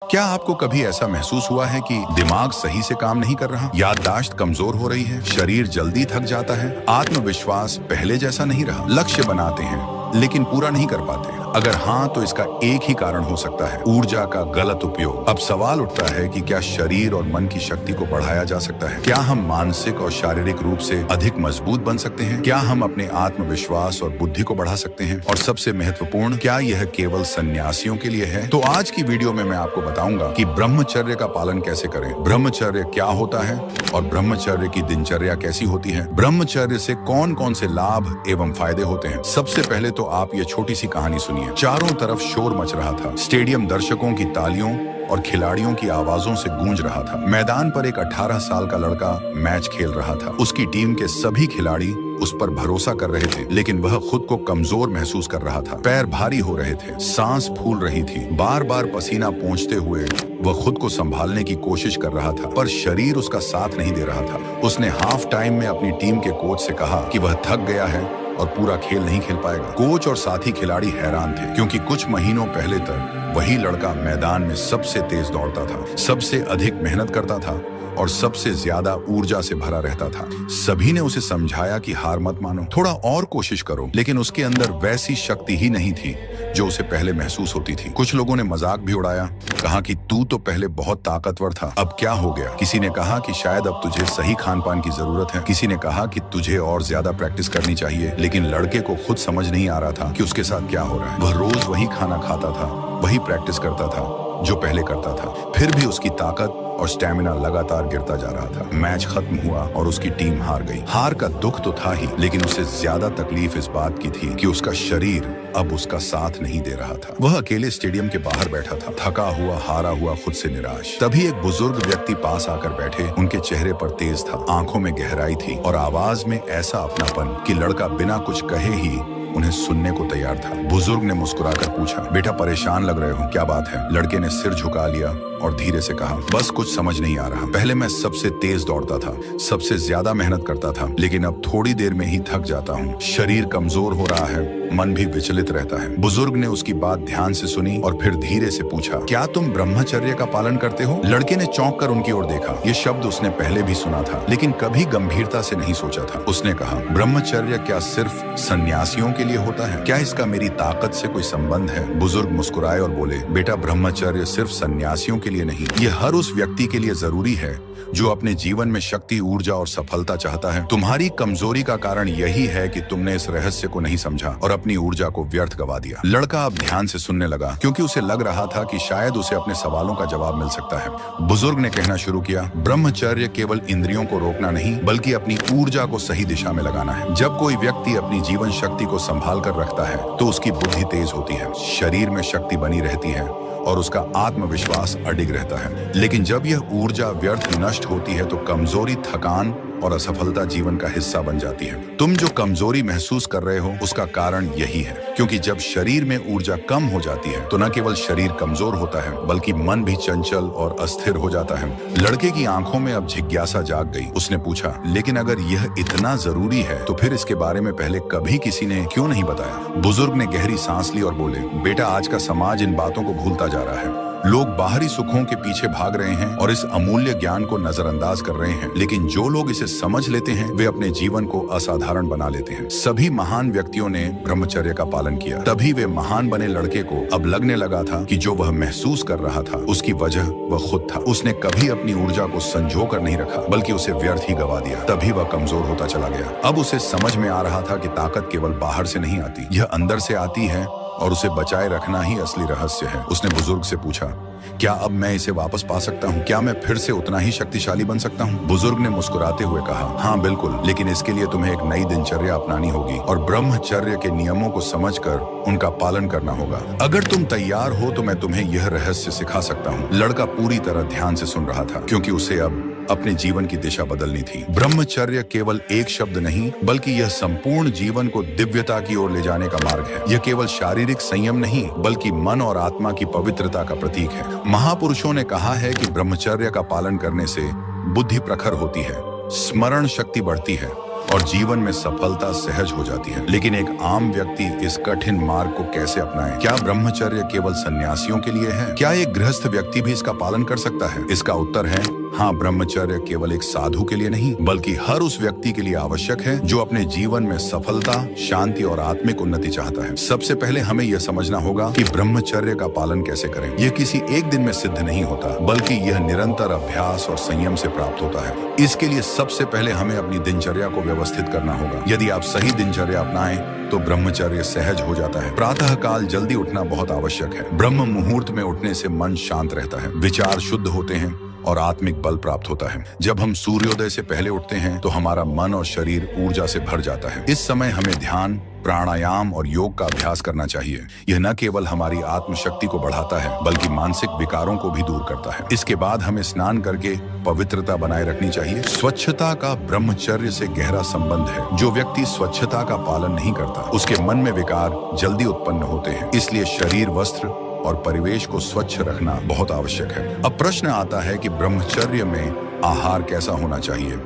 क्या आपको कभी ऐसा महसूस हुआ है कि दिमाग सही से काम नहीं कर रहा, याददाश्त कमजोर हो रही है, शरीर जल्दी थक जाता है, आत्मविश्वास पहले जैसा नहीं रहा, लक्ष्य बनाते हैं लेकिन पूरा नहीं कर पाते? अगर हाँ, तो इसका एक ही कारण हो सकता है, ऊर्जा का गलत उपयोग। अब सवाल उठता है कि क्या शरीर और मन की शक्ति को बढ़ाया जा सकता है? क्या हम मानसिक और शारीरिक रूप से अधिक मजबूत बन सकते हैं? क्या हम अपने आत्मविश्वास और बुद्धि को बढ़ा सकते हैं? और सबसे महत्वपूर्ण, क्या यह केवल सन्यासियों के लिए है? तो आज की वीडियो में मैं आपको बताऊंगा कि ब्रह्मचर्य का पालन कैसे करें, ब्रह्मचर्य क्या होता है और ब्रह्मचर्य की दिनचर्या कैसी होती है, ब्रह्मचर्य से कौन कौन से लाभ एवं फायदे होते हैं। सबसे पहले तो आप ये छोटी सी कहानी सुनिए। चारों तरफ शोर मच रहा था, स्टेडियम दर्शकों की तालियों और खिलाड़ियों की आवाजों से गूंज रहा था। मैदान पर एक 18 साल का लड़का मैच खेल रहा था। उसकी टीम के सभी खिलाड़ी उस पर भरोसा कर रहे थे, लेकिन वह खुद को कमजोर महसूस कर रहा था। पैर भारी हो रहे थे, सांस फूल रही थी, बार बार पसीना पोंछते हुए वह खुद को संभालने की कोशिश कर रहा था, पर शरीर उसका साथ नहीं दे रहा था। उसने हाफ टाइम में अपनी टीम के कोच से कहा कि वह थक गया है और पूरा खेल नहीं खेल पाएगा। कोच और साथी खिलाड़ी हैरान थे, क्योंकि कुछ महीनों पहले तक वही लड़का मैदान में सबसे तेज दौड़ता था, सबसे अधिक मेहनत करता था और सबसे ज्यादा ऊर्जा से भरा रहता था। सभी ने उसे समझाया कि हार मत मानो, थोड़ा और कोशिश करो, लेकिन उसके अंदर वैसी शक्ति ही नहीं थी जो उसे पहले महसूस होती थी। कुछ लोगों ने मजाक भी उड़ाया, कहा कि तू तो पहले बहुत ताकतवर था, अब क्या हो गया? किसी ने कहा कि शायद अब तुझे सही खान पान की जरूरत है, किसी ने कहा कि तुझे और ज्यादा प्रैक्टिस करनी चाहिए। लेकिन लड़के को खुद समझ नहीं आ रहा था कि उसके साथ क्या हो रहा है। वह रोज वही खाना खाता था, वही प्रैक्टिस करता था जो पहले करता था, फिर भी उसकी ताकत और स्टैमिना लगातार गिरता जा रहा था। मैच खत्म हुआ और उसकी टीम हार गई। हार का दुख तो था ही, लेकिन उसे ज्यादा तकलीफ इस बात की थी कि उसका शरीर अब उसका साथ नहीं दे रहा था। वह अकेले स्टेडियम के बाहर बैठा था, थका हुआ, हारा हुआ, खुद से निराश। तभी एक बुजुर्ग व्यक्ति पास आकर बैठे। उनके चेहरे पर तेज था, आंखों में गहराई थी और आवाज में ऐसा अपनापन कि लड़का बिना कुछ कहे ही उन्हें सुनने को तैयार था। बुजुर्ग ने मुस्कुराकर पूछा, बेटा परेशान लग रहे हो, क्या बात है? लड़के ने सिर झुका लिया और धीरे से कहा, बस कुछ समझ नहीं आ रहा। पहले मैं सबसे तेज दौड़ता था, सबसे ज्यादा मेहनत करता था, लेकिन अब थोड़ी देर में ही थक जाता हूँ। शरीर कमजोर हो रहा है, मन भी विचलित रहता है। बुजुर्ग ने उसकी बात ध्यान से सुनी और फिर धीरे से पूछा, क्या तुम ब्रह्मचर्य का पालन करते हो? लड़के ने चौंक कर उनकी ओर देखा। ये शब्द उसने पहले भी सुना था, लेकिन कभी गंभीरता से नहीं सोचा था। उसने कहा, ब्रह्मचर्य क्या सिर्फ सन्यासियों के लिए होता है? क्या इसका मेरी ताकत से कोई संबंध है? बुजुर्ग मुस्कुराए और बोले, बेटा ब्रह्मचर्य सिर्फ सन्यासियों के लिए नहीं, ये हर उस व्यक्ति के लिए जरूरी है जो अपने जीवन में शक्ति, ऊर्जा और सफलता चाहता है। तुम्हारी कमजोरी का कारण यही है कि तुमने इस रहस्य को नहीं समझा और अपनी ऊर्जा को व्यर्थ गवा दिया। लड़का अब ध्यान से सुनने लगा, क्योंकि उसे लग रहा था कि शायद उसे अपने सवालों का जवाब मिल सकता है। बुजुर्ग ने कहना शुरू किया, ब्रह्मचर्य केवल इंद्रियों को रोकना नहीं, बल्कि अपनी ऊर्जा को सही दिशा में लगाना है। जब कोई व्यक्ति अपनी जीवन शक्ति को संभाल कर रखता है तो उसकी बुद्धि तेज होती है, शरीर में शक्ति बनी रहती है और उसका आत्मविश्वास अडिग रहता है। लेकिन जब यह ऊर्जा व्यर्थ नष्ट होती है तो कमजोरी, थकान और असफलता जीवन का हिस्सा बन जाती है। तुम जो कमजोरी महसूस कर रहे हो उसका कारण यही है, क्योंकि जब शरीर में ऊर्जा कम हो जाती है तो न केवल शरीर कमजोर होता है, बल्कि मन भी चंचल और अस्थिर हो जाता है। लड़के की आंखों में अब जिज्ञासा जाग गई। उसने पूछा, लेकिन अगर यह इतना जरूरी है तो फिर इसके बारे में पहले कभी किसी ने क्यों नहीं बताया? बुजुर्ग ने गहरी सांस ली और बोले, बेटा आज का समाज इन बातों को भूलता जा रहा है। लोग बाहरी सुखों के पीछे भाग रहे हैं और इस अमूल्य ज्ञान को नजरअंदाज कर रहे हैं, लेकिन जो लोग इसे समझ लेते हैं वे अपने जीवन को असाधारण बना लेते हैं। सभी महान व्यक्तियों ने ब्रह्मचर्य का पालन किया, तभी वे महान बने। लड़के को अब लगने लगा था कि जो वह महसूस कर रहा था उसकी वजह वह खुद था। उसने कभी अपनी ऊर्जा को संजो कर नहीं रखा, बल्कि उसे व्यर्थ ही गवा दिया। तभी वह कमजोर होता चला गया। अब उसे समझ में आ रहा था कि ताकत केवल बाहर से नहीं आती, यह अंदर से आती है और उसे बचाए रखना ही असली रहस्य है। उसने बुजुर्ग से पूछा, क्या अब मैं इसे वापस पा सकता हूँ? क्या मैं फिर से उतना ही शक्तिशाली बन सकता हूँ? बुजुर्ग ने मुस्कुराते हुए कहा, हाँ बिल्कुल, लेकिन इसके लिए तुम्हें एक नई दिनचर्या अपनानी होगी और ब्रह्मचर्य के नियमों को समझकर उनका पालन करना होगा। अगर तुम तैयार हो तो मैं तुम्हें यह रहस्य सिखा सकता हूँ। लड़का पूरी तरह ध्यान से सुन रहा था, क्योंकि उसे अब अपने जीवन की दिशा बदलनी थी। ब्रह्मचर्य केवल एक शब्द नहीं, बल्कि यह संपूर्ण जीवन को दिव्यता की ओर ले जाने का मार्ग है। यह केवल शारीरिक संयम नहीं, बल्कि मन और आत्मा की पवित्रता का प्रतीक है। महापुरुषों ने कहा है कि ब्रह्मचर्य का पालन करने से बुद्धि प्रखर होती है, स्मरण शक्ति बढ़ती है और जीवन में सफलता सहज हो जाती है। लेकिन एक आम व्यक्ति इस कठिन मार्ग को कैसे अपनाए? क्या ब्रह्मचर्य केवल सन्यासियों के लिए है? क्या एक गृहस्थ व्यक्ति भी इसका पालन कर सकता है? इसका उत्तर है हाँ, ब्रह्मचर्य केवल एक साधु के लिए नहीं बल्कि हर उस व्यक्ति के लिए आवश्यक है जो अपने जीवन में सफलता, शांति और आत्मिक उन्नति चाहता है। सबसे पहले हमें यह समझना होगा कि ब्रह्मचर्य का पालन कैसे करें। यह किसी एक दिन में सिद्ध नहीं होता, बल्कि यह निरंतर अभ्यास और संयम से प्राप्त होता है। इसके लिए सबसे पहले हमें अपनी दिनचर्या को व्यवस्थित करना होगा। यदि आप सही दिनचर्या अपनाएं तो ब्रह्मचर्य सहज हो जाता है। प्रातः काल जल्दी उठना बहुत आवश्यक है। ब्रह्म मुहूर्त में उठने से मन शांत रहता है, विचार शुद्ध होते हैं और आत्मिक बल प्राप्त होता है। जब हम सूर्योदय से पहले उठते हैं तो हमारा मन और शरीर ऊर्जा से भर जाता है। इस समय हमें ध्यान, प्राणायाम और योग का अभ्यास करना चाहिए। यह न केवल हमारी आत्मशक्ति को बढ़ाता है बल्कि मानसिक विकारों को भी दूर करता है। इसके बाद हमें स्नान करके पवित्रता बनाए रखनी चाहिए। स्वच्छता का ब्रह्मचर्य से गहरा संबंध है। जो व्यक्ति स्वच्छता का पालन नहीं करता उसके मन में विकार जल्दी उत्पन्न होते हैं। इसलिए शरीर, वस्त्र और परिवेश को स्वच्छ रखना बहुत आवश्यक है। अब प्रश्न आता है कि ब्रह्मचर्य में आहार कैसा होना चाहिए?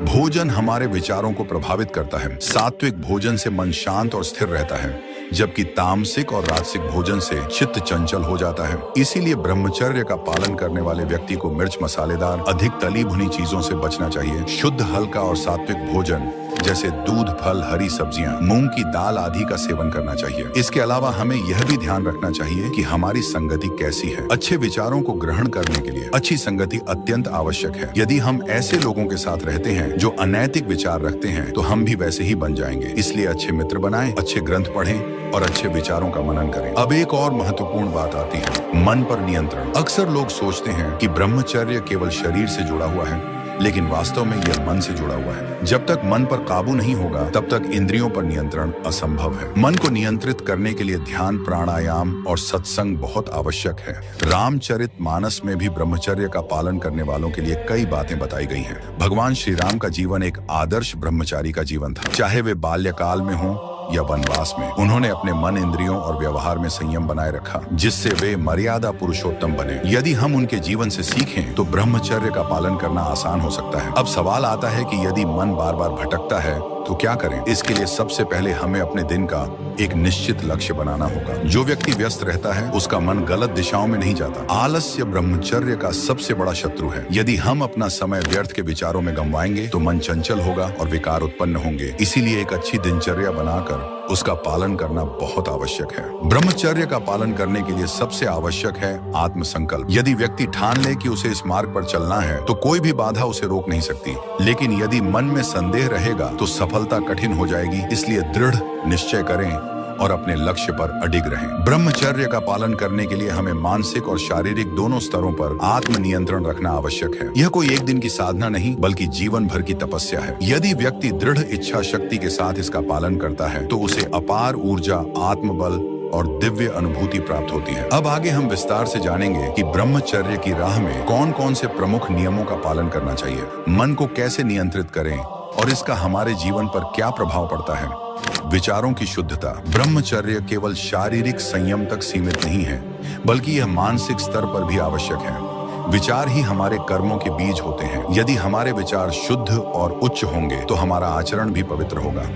भोजन हमारे विचारों को प्रभावित करता है। सात्विक भोजन से मन शांत और स्थिर रहता है, जबकि तामसिक और राजसिक भोजन से चित्त चंचल हो जाता है। इसीलिए ब्रह्मचर्य का पालन करने वाले व्यक्ति को मिर्च मसालेदार, अधिक तली भुनी चीजों से बचना चाहिए। शुद्ध, हल्का और सात्विक भोजन जैसे दूध, फल, हरी सब्जियां, मूंग की दाल आदि का सेवन करना चाहिए। इसके अलावा हमें यह भी ध्यान रखना चाहिए कि हमारी संगति कैसी है। अच्छे विचारों को ग्रहण करने के लिए अच्छी संगति अत्यंत आवश्यक है। यदि हम ऐसे लोगों के साथ रहते हैं जो अनैतिक विचार रखते हैं तो हम भी वैसे ही बन जाएंगे। इसलिए अच्छे मित्र बनाएं, अच्छे ग्रंथ पढ़ें और अच्छे विचारों का मनन करें। अब एक और महत्वपूर्ण बात आती है, मन पर नियंत्रण। अक्सर लोग सोचते हैं कि ब्रह्मचर्य केवल शरीर से जुड़ा हुआ है, लेकिन वास्तव में यह मन से जुड़ा हुआ है। जब तक मन पर काबू नहीं होगा तब तक इंद्रियों पर नियंत्रण असंभव है। मन को नियंत्रित करने के लिए ध्यान, प्राणायाम और सत्संग बहुत आवश्यक है। रामचरितमानस में भी ब्रह्मचर्य का पालन करने वालों के लिए कई बातें बताई गई हैं। भगवान श्री राम का जीवन एक आदर्श ब्रह्मचारी का जीवन था। चाहे वे बाल्यकाल में हों या वनवास में, उन्होंने अपने मन, इंद्रियों और व्यवहार में संयम बनाए रखा, जिससे वे मर्यादा पुरुषोत्तम बने। यदि हम उनके जीवन से सीखें तो ब्रह्मचर्य का पालन करना आसान हो सकता है। अब सवाल आता है कि यदि मन बार बार भटकता है तो क्या करें? इसके लिए सबसे पहले हमें अपने दिन का एक निश्चित लक्ष्य बनाना होगा। जो व्यक्ति व्यस्त रहता है उसका मन गलत दिशाओं में नहीं जाता। आलस्य ब्रह्मचर्य का सबसे बड़ा शत्रु है। यदि हम अपना समय व्यर्थ के विचारों में गंवाएंगे तो मन चंचल होगा और विकार उत्पन्न होंगे। इसीलिए एक अच्छी दिनचर्या बनाकर उसका पालन करना बहुत आवश्यक है। ब्रह्मचर्य का पालन करने के लिए सबसे आवश्यक है आत्मसंकल्प। यदि व्यक्ति ठान ले कि उसे इस मार्ग पर चलना है तो कोई भी बाधा उसे रोक नहीं सकती। लेकिन यदि मन में संदेह रहेगा तो सफलता कठिन हो जाएगी। इसलिए दृढ़ निश्चय करें और अपने लक्ष्य पर अडिग रहें। ब्रह्मचर्य का पालन करने के लिए हमें मानसिक और शारीरिक दोनों स्तरों पर आत्मनियंत्रण रखना आवश्यक है। यह कोई एक दिन की साधना नहीं बल्कि जीवन भर की तपस्या है। यदि व्यक्ति दृढ़ इच्छा शक्ति के साथ इसका पालन करता है तो उसे अपार ऊर्जा, आत्मबल और दिव्य अनुभूति प्राप्त होती है। अब आगे हम विस्तार से जानेंगे कि ब्रह्मचर्य की राह में कौन कौन से प्रमुख नियमों का पालन करना चाहिए, मन को कैसे नियंत्रित करें और इसका हमारे जीवन पर क्या प्रभाव पड़ता है। विचारों की शुद्धता। ब्रह्मचर्य केवल शारीरिक संयम तक सीमित नहीं है बल्कि यह मानसिक स्तर पर भी आवश्यक है। विचार ही हमारे कर्मों के बीज होते हैं। यदि हमारे विचार शुद्ध और उच्च होंगे तो हमारा आचरण भी पवित्र होगा।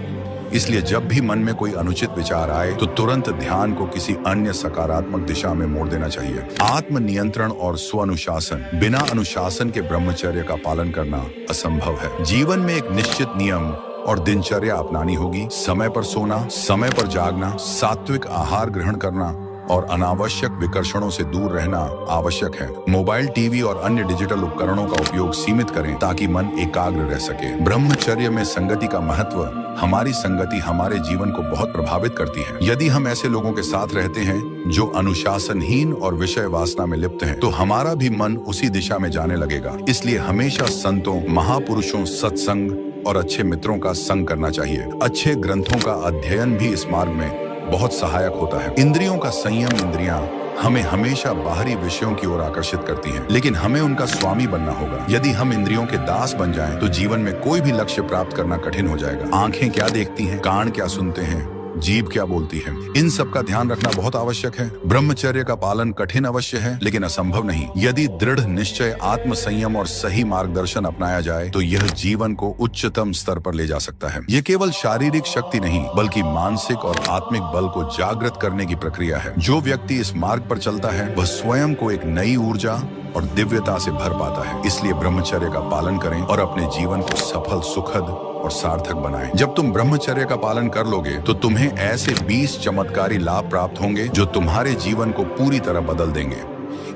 इसलिए जब भी मन में कोई अनुचित विचार आए तो तुरंत ध्यान को किसी अन्य सकारात्मक दिशा में मोड़ देना चाहिए। आत्मनियंत्रण और स्वानुशासन। बिना अनुशासन के ब्रह्मचर्य का पालन करना असंभव है। जीवन में एक निश्चित नियम और दिनचर्या अपनानी होगी। समय पर सोना, समय पर जागना, सात्विक आहार ग्रहण करना और अनावश्यक विकर्षणों से दूर रहना आवश्यक है। मोबाइल, टीवी और अन्य डिजिटल उपकरणों का उपयोग सीमित करें ताकि मन एकाग्र रह सके। ब्रह्मचर्य में संगति का महत्व। हमारी संगति हमारे जीवन को बहुत प्रभावित करती है। यदि हम ऐसे लोगों के साथ रहते हैं जो अनुशासनहीन और विषय वासना में लिप्त हैं, तो हमारा भी मन उसी दिशा में जाने लगेगा। इसलिए हमेशा संतों, महापुरुषों, सत्संग और अच्छे मित्रों का संग करना चाहिए। अच्छे ग्रंथों का अध्ययन भी इस मार्ग में बहुत सहायक होता है। इंद्रियों का संयम। इंद्रियां हमें हमेशा बाहरी विषयों की ओर आकर्षित करती हैं, लेकिन हमें उनका स्वामी बनना होगा। यदि हम इंद्रियों के दास बन जाएं, तो जीवन में कोई भी लक्ष्य प्राप्त करना कठिन हो जाएगा। आंखें क्या देखती हैं, कान क्या सुनते हैं जीभ क्या बोलती है, इन सब का ध्यान रखना बहुत आवश्यक है। ब्रह्मचर्य का पालन कठिन अवश्य है, लेकिन असंभव नहीं। यदि दृढ़ निश्चय, आत्म संयम और सही मार्गदर्शन अपनाया जाए तो यह जीवन को उच्चतम स्तर पर ले जा सकता है। ये केवल शारीरिक शक्ति नहीं, बल्कि मानसिक और आत्मिक बल को जागृत करने की प्रक्रिया है। जो व्यक्ति इस मार्ग पर चलता है वह स्वयं को एक नई ऊर्जा और दिव्यता से भर पाता है। इसलिए ब्रह्मचर्य का पालन करें और अपने जीवन को सफल, सुखद और सार्थक बनाएं। जब तुम ब्रह्मचर्य का पालन कर लोगे तो तुम्हें ऐसे 20 चमत्कारी लाभ प्राप्त होंगे जो तुम्हारे जीवन को पूरी तरह बदल देंगे।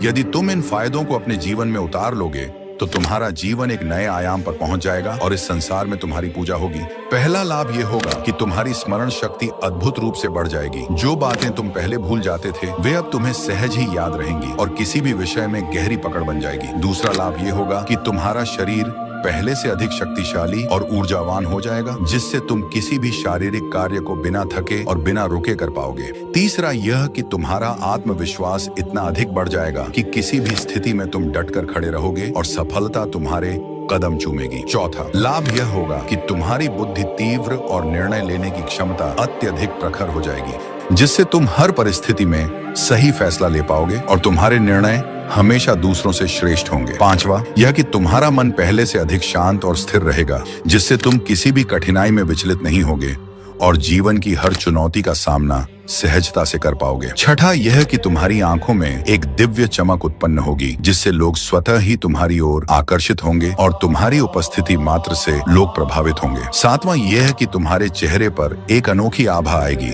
यदि तुम इन फायदों को अपने जीवन में उतार लोगे तो तुम्हारा जीवन एक नए आयाम पर पहुंच जाएगा और इस संसार में तुम्हारी पूजा होगी। पहला लाभ यह होगा कि तुम्हारी स्मरण शक्ति अद्भुत रूप से बढ़ जाएगी। जो बातें तुम पहले भूल जाते थे वे अब तुम्हें सहज ही याद रहेंगी और किसी भी विषय में गहरी पकड़ बन जाएगी। दूसरा लाभ यह होगा कि तुम्हारा शरीर पहले से अधिक शक्तिशाली और ऊर्जावान हो जाएगा, जिससे तुम किसी भी शारीरिक कार्य को बिना थके और बिना रुके कर पाओगे। तीसरा यह कि तुम्हारा आत्मविश्वास इतना अधिक बढ़ जाएगा कि किसी भी स्थिति में तुम डटकर खड़े रहोगे और सफलता तुम्हारे कदम चूमेगी। चौथा लाभ यह होगा कि तुम्हारी बुद्धि तीव्र और निर्णय लेने की क्षमता अत्यधिक प्रखर हो जाएगी, जिससे तुम हर परिस्थिति में सही फैसला ले पाओगे और तुम्हारे निर्णय हमेशा दूसरों से श्रेष्ठ होंगे। पांचवा यह कि तुम्हारा मन पहले से अधिक शांत और स्थिर रहेगा, जिससे तुम किसी भी कठिनाई में विचलित नहीं होगे और जीवन की हर चुनौती का सामना सहजता से कर पाओगे। छठा यह कि तुम्हारी आंखों में एक दिव्य चमक उत्पन्न होगी, जिससे लोग स्वतः ही तुम्हारी ओर आकर्षित होंगे और तुम्हारी उपस्थिति मात्र से लोग प्रभावित होंगे। सातवां यह कि तुम्हारे चेहरे पर एक अनोखी आभा आएगी,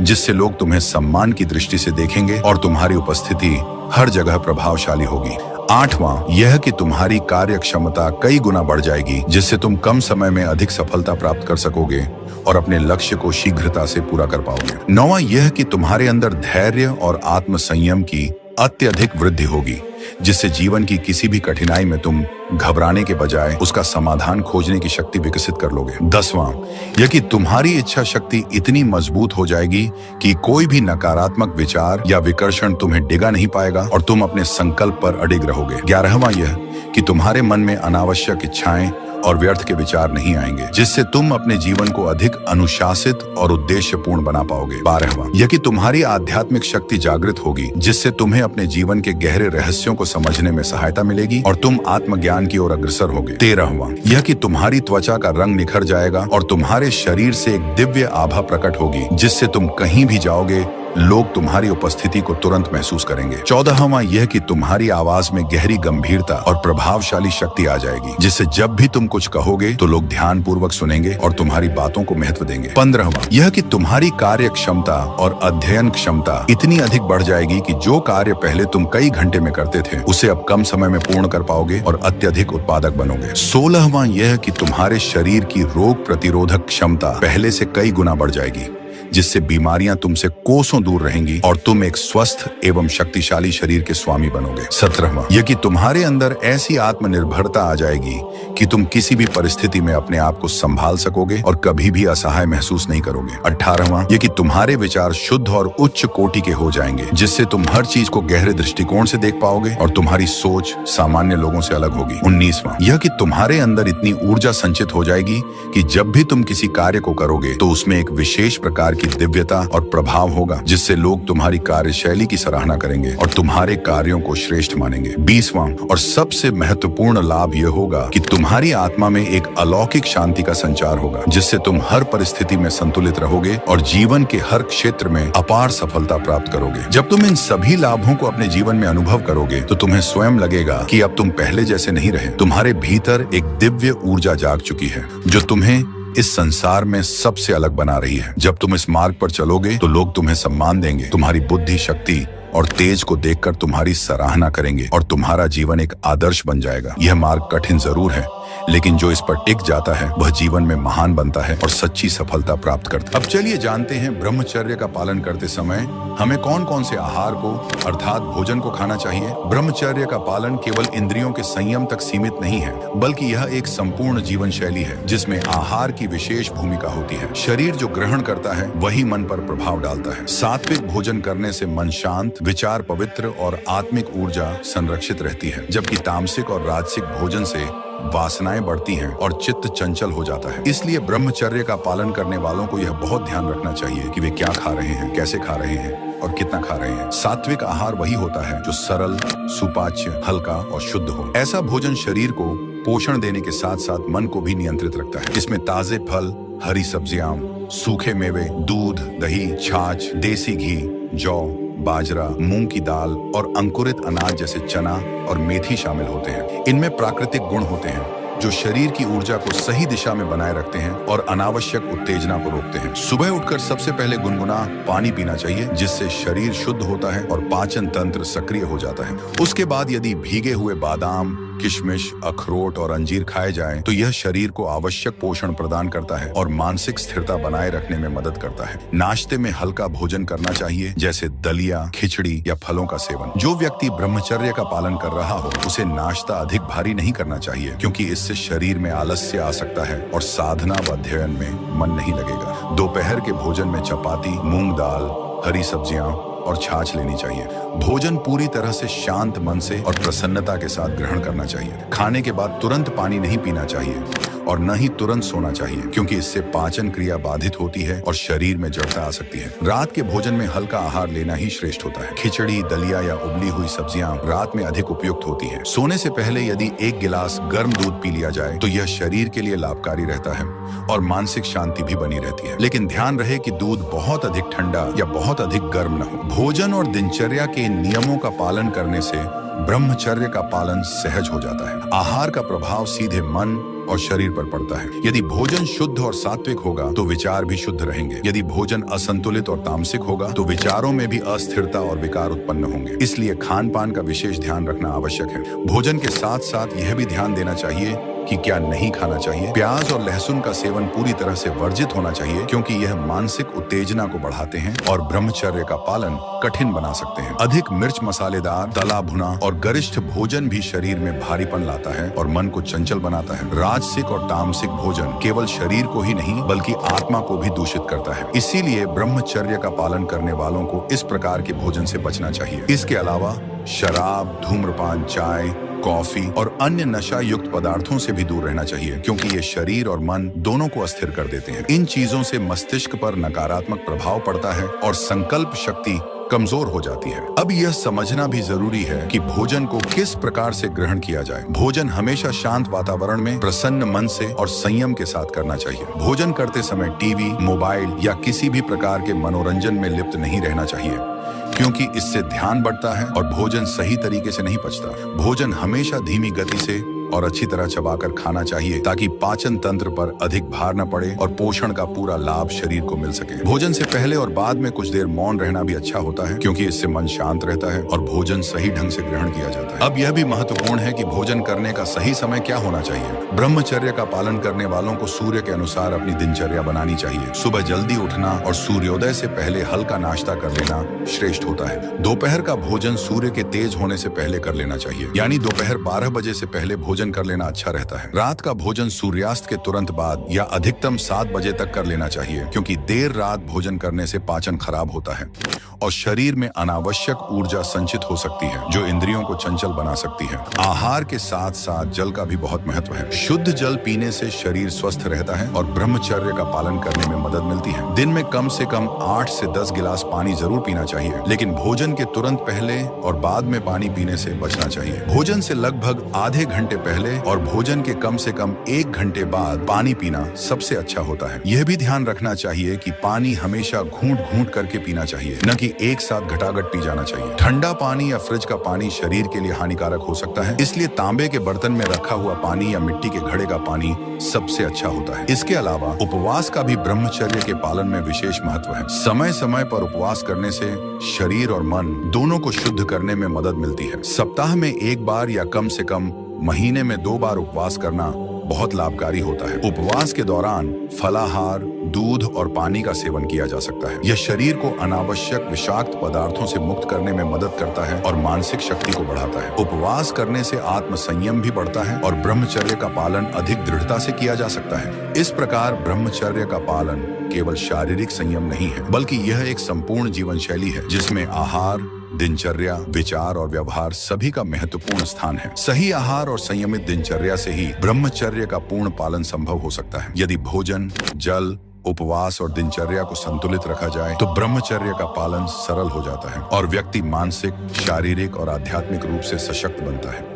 जिससे लोग तुम्हें सम्मान की दृष्टि से देखेंगे और तुम्हारी उपस्थिति हर जगह प्रभावशाली होगी। आठवां यह कि तुम्हारी कार्य क्षमता कई गुना बढ़ जाएगी, जिससे तुम कम समय में अधिक सफलता प्राप्त कर सकोगे और अपने लक्ष्य को शीघ्रता से पूरा कर पाओगे। नौवां यह कि तुम्हारे अंदर धैर्य और आत्म संयम की अत्यधिक वृद्धि होगी, जिससे जीवन की किसी भी कठिनाई में तुम घबराने के बजाय उसका समाधान खोजने की शक्ति विकसित कर लोगे। 10वां यह कि तुम्हारी इच्छा शक्ति इतनी मजबूत हो जाएगी कि कोई भी नकारात्मक विचार या विकर्षण तुम्हें डिगा नहीं पाएगा और तुम अपने संकल्प पर अडिग रहोगे। 11वां यह कि तुम्हारे मन में अनावश्यक इच्छाएं और व्यर्थ के विचार नहीं आएंगे, जिससे तुम अपने जीवन को अधिक अनुशासित और उद्देश्यपूर्ण बना पाओगे। 12वां यह कि तुम्हारी आध्यात्मिक शक्ति जागृत होगी, जिससे तुम्हें अपने जीवन के गहरे रहस्यों को समझने में सहायता मिलेगी और तुम आत्मज्ञान की ओर अग्रसर होगे। 13वां यह कि तुम्हारी त्वचा का रंग निखर जाएगा और तुम्हारे शरीर से एक दिव्य आभा प्रकट होगी, जिससे तुम कहीं भी जाओगे लोग तुम्हारी उपस्थिति को तुरंत महसूस करेंगे। 14वां यह कि तुम्हारी आवाज में गहरी गंभीरता और प्रभावशाली शक्ति आ जाएगी, जिससे जब भी तुम कुछ कहोगे तो लोग ध्यान पूर्वक सुनेंगे और तुम्हारी बातों को महत्व देंगे। 15वां यह कि तुम्हारी कार्य क्षमता और अध्ययन क्षमता इतनी अधिक बढ़ जाएगी कि जो कार्य पहले तुम कई घंटे में करते थे उसे अब कम समय में पूर्ण कर पाओगे और अत्यधिक उत्पादक बनोगे। 16वां यह कि तुम्हारे शरीर की रोग प्रतिरोधक क्षमता पहले से कई गुना बढ़ जाएगी, जिससे बीमारियां तुमसे कोसों दूर रहेंगी और तुम एक स्वस्थ एवं शक्तिशाली शरीर के स्वामी बनोगे। 17वां यह कि तुम्हारे अंदर ऐसी आत्मनिर्भरता आ जाएगी कि तुम किसी भी परिस्थिति में अपने आप को संभाल सकोगे और कभी भी असहाय महसूस नहीं करोगे। 18वां यह कि तुम्हारे विचार शुद्ध और उच्च कोटि के हो जाएंगे, जिससे तुम हर चीज को गहरे दृष्टिकोण से देख पाओगे और तुम्हारी सोच सामान्य लोगों से अलग होगी। 19वां यह कि तुम्हारे अंदर इतनी ऊर्जा संचित हो जाएगी कि जब भी तुम किसी कार्य को करोगे तो उसमें एक विशेष प्रकार की दिव्यता और प्रभाव होगा, जिससे लोग तुम्हारी कार्यशैली की सराहना करेंगे और तुम्हारे कार्यों को श्रेष्ठ मानेंगे। 20वां और सबसे महत्वपूर्ण लाभ यह होगा कि तुम्हारी आत्मा में एक अलौकिक शांति का संचार होगा, जिससे तुम हर परिस्थिति में संतुलित रहोगे और जीवन के हर क्षेत्र में अपार सफलता प्राप्त करोगे। जब तुम इन सभी लाभों को अपने जीवन में अनुभव करोगे तो तुम्हें स्वयं लगेगा कि अब तुम पहले जैसे नहीं रहे। तुम्हारे भीतर एक दिव्य ऊर्जा जाग चुकी है जो तुम्हें इस संसार में सबसे अलग बना रही है। जब तुम इस मार्ग पर चलोगे तो लोग तुम्हें सम्मान देंगे, तुम्हारी बुद्धि, शक्ति और तेज को देखकर तुम्हारी सराहना करेंगे और तुम्हारा जीवन एक आदर्श बन जाएगा। यह मार्ग कठिन जरूर है, लेकिन जो इस पर टिक जाता है वह जीवन में महान बनता है और सच्ची सफलता प्राप्त करता है। अब चलिए जानते हैं ब्रह्मचर्य का पालन करते समय हमें कौन कौन से आहार को अर्थात भोजन को खाना चाहिए। ब्रह्मचर्य का पालन केवल इंद्रियों के संयम तक सीमित नहीं है, बल्कि यह एक संपूर्ण जीवन शैली है जिसमें आहार की विशेष भूमिका होती है। शरीर जो ग्रहण करता है वही मन पर प्रभाव डालता है। सात्विक भोजन करने से मन शांत, विचार पवित्र और आत्मिक ऊर्जा संरक्षित रहती है, जबकि तामसिक और राजसिक भोजन से वासनाएं बढ़ती हैं और चित्त चंचल हो जाता है। इसलिए ब्रह्मचर्य का पालन करने वालों को यह बहुत ध्यान रखना चाहिए कि वे क्या खा रहे हैं, कैसे खा रहे हैं और कितना खा रहे हैं। सात्विक आहार वही होता है जो सरल, सुपाच्य, हल्का और शुद्ध हो। ऐसा भोजन शरीर को पोषण देने के साथ साथ मन को भी नियंत्रित रखता है। इसमें ताजे फल, हरी सब्जियां, सूखे मेवे, दूध, दही, छाछ, देसी घी, जौ, बाजरा, मूंग की दाल और अंकुरित अनाज जैसे चना और मेथी शामिल होते हैं। इनमें प्राकृतिक गुण होते हैं जो शरीर की ऊर्जा को सही दिशा में बनाए रखते हैं और अनावश्यक उत्तेजना को रोकते हैं। सुबह उठकर सबसे पहले गुनगुना पानी पीना चाहिए, जिससे शरीर शुद्ध होता है और पाचन तंत्र सक्रिय हो जाता है। उसके बाद यदि भीगे हुए बादाम, किशमिश, अखरोट और अंजीर खाए जाएं, तो यह शरीर को आवश्यक पोषण प्रदान करता है और मानसिक स्थिरता बनाए रखने में मदद करता है। नाश्ते में हल्का भोजन करना चाहिए, जैसे दलिया, खिचड़ी या फलों का सेवन। जो व्यक्ति ब्रह्मचर्य का पालन कर रहा हो, उसे नाश्ता अधिक भारी नहीं करना चाहिए, क्योंकि इससे शरीर में आलस्य आ सकता है और साधना व अध्ययन में मन नहीं लगेगा। दोपहर के भोजन में चपाती, मूंग दाल, हरी सब्जियां और छाछ लेनी चाहिए। भोजन पूरी तरह से शांत मन से और प्रसन्नता के साथ ग्रहण करना चाहिए। खाने के बाद तुरंत पानी नहीं पीना चाहिए और न ही तुरंत सोना चाहिए, क्योंकि इससे पाचन क्रिया बाधित होती है और शरीर में जड़ता आ सकती है। रात के भोजन में हल्का आहार लेना ही श्रेष्ठ होता है। खिचड़ी, दलिया या उबली हुई सब्जियां रात में अधिक उपयुक्त होती हैं। सोने से पहले यदि 1 गिलास गर्म दूध पी लिया जाए तो यह शरीर के लिए लाभकारी रहता है और मानसिक शांति भी बनी रहती है। लेकिन ध्यान रहे कि दूध बहुत अधिक ठंडा या बहुत अधिक गर्म न हो। भोजन और दिनचर्या के नियमों का पालन करने से ब्रह्मचर्य का पालन सहज हो जाता है। आहार का प्रभाव सीधे मन और शरीर पर पड़ता है। यदि भोजन शुद्ध और सात्विक होगा तो विचार भी शुद्ध रहेंगे। यदि भोजन असंतुलित और तामसिक होगा तो विचारों में भी अस्थिरता और विकार उत्पन्न होंगे। इसलिए खान पान का विशेष ध्यान रखना आवश्यक है। भोजन के साथ साथ यह भी ध्यान देना चाहिए कि क्या नहीं खाना चाहिए। प्याज और लहसुन का सेवन पूरी तरह से वर्जित होना चाहिए, क्योंकि यह मानसिक उत्तेजना को बढ़ाते हैं और ब्रह्मचर्य का पालन कठिन बना सकते हैं। अधिक मिर्च, मसालेदार, तला भुना और गरिष्ठ भोजन भी शरीर में भारीपन लाता है और मन को चंचल बनाता है। राजसिक और तामसिक भोजन केवल शरीर को ही नहीं बल्कि आत्मा को भी दूषित करता है। इसीलिए ब्रह्मचर्य का पालन करने वालों को इस प्रकार के भोजन से बचना चाहिए। इसके अलावा शराब, धूम्रपान, चाय, कॉफी और अन्य नशा युक्त पदार्थों से भी दूर रहना चाहिए, क्योंकि ये शरीर और मन दोनों को अस्थिर कर देते हैं। इन चीजों से मस्तिष्क पर नकारात्मक प्रभाव पड़ता है और संकल्प शक्ति कमजोर हो जाती है। अब यह समझना भी जरूरी है कि भोजन को किस प्रकार से ग्रहण किया जाए। भोजन हमेशा शांत वातावरण में प्रसन्न मन से और संयम के साथ करना चाहिए। भोजन करते समय टीवी, मोबाइल या किसी भी प्रकार के मनोरंजन में लिप्त नहीं रहना चाहिए, क्योंकि इससे ध्यान बढ़ता है और भोजन सही तरीके से नहीं पचता। भोजन हमेशा धीमी गति से और अच्छी तरह चबाकर खाना चाहिए, ताकि पाचन तंत्र पर अधिक भार न पड़े और पोषण का पूरा लाभ शरीर को मिल सके। भोजन से पहले और बाद में कुछ देर मौन रहना भी अच्छा होता है, क्योंकि इससे मन शांत रहता है और भोजन सही ढंग से ग्रहण किया जाता है। अब यह भी महत्वपूर्ण है कि भोजन करने का सही समय क्या होना चाहिए। ब्रह्मचर्य का पालन करने वालों को सूर्य के अनुसार अपनी दिनचर्या बनानी चाहिए। सुबह जल्दी उठना और सूर्योदय से पहले हल्का नाश्ता कर लेना श्रेष्ठ होता है। दोपहर का भोजन सूर्य के तेज होने से पहले कर लेना चाहिए, यानी दोपहर 12 बजे से पहले भोजन कर लेना अच्छा रहता है। रात का भोजन सूर्यास्त के तुरंत बाद या अधिकतम 7 बजे तक कर लेना चाहिए, क्योंकि देर रात भोजन करने से पाचन खराब होता है और शरीर में अनावश्यक ऊर्जा संचित हो सकती है, जो इंद्रियों को चंचल बना सकती है। आहार के साथ साथ जल का भी बहुत महत्व है। शुद्ध जल पीने से शरीर स्वस्थ रहता है और ब्रह्मचर्य का पालन करने में मदद मिलती है। दिन में कम से कम 8 से 10 गिलास पानी जरूर पीना चाहिए, लेकिन भोजन के तुरंत पहले और बाद में पानी पीने से बचना चाहिए। भोजन से लगभग आधे घंटे पहले और भोजन के कम से कम 1 घंटे बाद पानी पीना सबसे अच्छा होता है। यह भी ध्यान रखना चाहिए कि पानी हमेशा घूंट घूंट करके पीना चाहिए, न कि एक साथ घटाघट पी जाना चाहिए। ठंडा पानी या फ्रिज का पानी शरीर के लिए हानिकारक हो सकता है, इसलिए तांबे के बर्तन में रखा हुआ पानी या मिट्टी के घड़े का पानी सबसे अच्छा होता है। इसके अलावा उपवास का भी ब्रह्मचर्य के पालन में विशेष महत्व है। समय समय पर उपवास करने से शरीर और मन दोनों को शुद्ध करने में मदद मिलती है। सप्ताह में 1 बार या कम से कम महीने में 2 बार उपवास करना बहुत लाभकारी होता है। उपवास के दौरान फलाहार, दूध और पानी का सेवन किया जा सकता है। यह शरीर को अनावश्यक विषाक्त पदार्थों से मुक्त करने में मदद करता है और मानसिक शक्ति को बढ़ाता है। उपवास करने से आत्म संयम भी बढ़ता है और ब्रह्मचर्य का पालन अधिक दृढ़ता से किया जा सकता है। इस प्रकार ब्रह्मचर्य का पालन केवल शारीरिक संयम नहीं है, बल्कि यह एक संपूर्ण जीवन शैली है, जिसमें आहार, दिनचर्या, विचार और व्यवहार सभी का महत्वपूर्ण स्थान है। सही आहार और संयमित दिनचर्या से ही ब्रह्मचर्य का पूर्ण पालन संभव हो सकता है। यदि भोजन, जल, उपवास और दिनचर्या को संतुलित रखा जाए तो ब्रह्मचर्य का पालन सरल हो जाता है और व्यक्ति मानसिक, शारीरिक और आध्यात्मिक रूप से सशक्त बनता है।